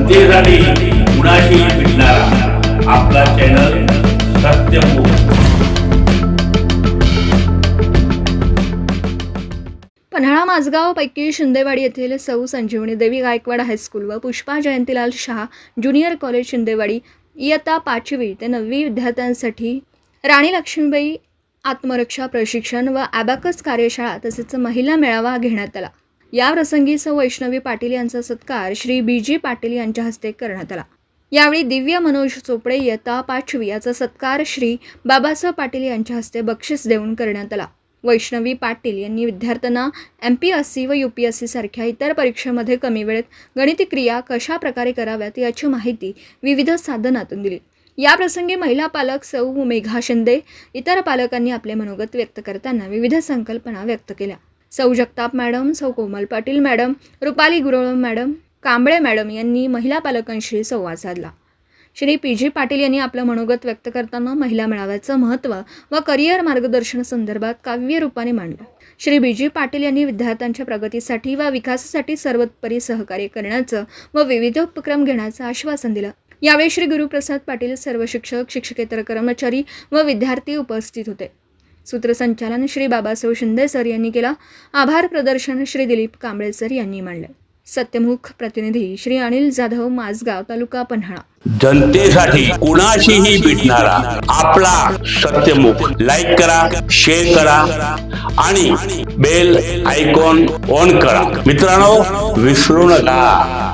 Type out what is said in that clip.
जनतेसाठी कुणाशी भेटणारा आपला चॅनल सत्यमुख। पन्हाळा माझगाव पैकी शिंदेवाडी येथील सौ संजीवनी देवी गायकवाड हायस्कूल व पुष्पा जयंतीलाल शाह ज्युनियर कॉलेज शिंदेवाडी इयत्ता 5वी ते 9वी विद्यार्थ्यांसाठी राणी लक्ष्मीबाई आत्मरक्षा प्रशिक्षण व ॲबॅकस कार्यशाळा तसेच महिला मेळावा घेण्यात आला। या प्रसंगी सौ वैष्णवी पाटील यांचा सत्कार श्री BG पाटील यांच्या हस्ते करण्यात आला। यावेळी दिव्य मनोज चोपडे इयत्ता 5वी याचा सत्कार श्री बाबासाहेब पाटील यांच्या हस्ते बक्षीस देऊन करण्यात आला। वैष्णवी पाटील यांनी विद्यार्थ्यांना MPSC व UPSC सारख्या इतर परीक्षेमध्ये कमी वेळेत गणिती क्रिया कशा प्रकारे कराव्यात याची माहिती विविध साधनातून दिली। या प्रसंगी महिला पालक सौ मेघा शिंदे इतर पालकांनी आपले मनोगत व्यक्त करताना विविध संकल्पना व्यक्त केल्या। सौ जगताप मॅडम, सौ Komal Patil madam, Rupali Gurav madam, Kamble madam यांनी महिला पालकांशी संवाद साधला। श्री PG पाटील यांनी आपलं मनोगत व्यक्त करताना महिला मेळाव्याचं महत्त्व व करिअर मार्गदर्शन संदर्भात काव्य रूपाने मांडलं। श्री BG पाटील यांनी विद्यार्थ्यांच्या प्रगतीसाठी व विकासासाठी सर्वतोपरी सहकार्य करण्याचं व विविध उपक्रम घेण्याचं आश्वासन दिलं। यावेळी श्री गुरुप्रसाद पाटील, सर्व शिक्षक, शिक्षकेतर कर्मचारी व विद्यार्थी उपस्थित होते। सूत्रसंचालन श्री बाबासाहेब शिंदे सर यांनी केला। आभार प्रदर्शन श्री दिलीप कांबळे सर यांनी मांडले। सत्यमुख प्रतिनिधी श्री अनिल जाधव, माझगाव, तालुका पन्हाळा। जनतेसाठी कुणाशीही भेटणारा आपला सत्यमुख। लाईक करा, शेअर करा आणि बेल आयकॉन ऑन करा। मित्रांनो, विसरू नका।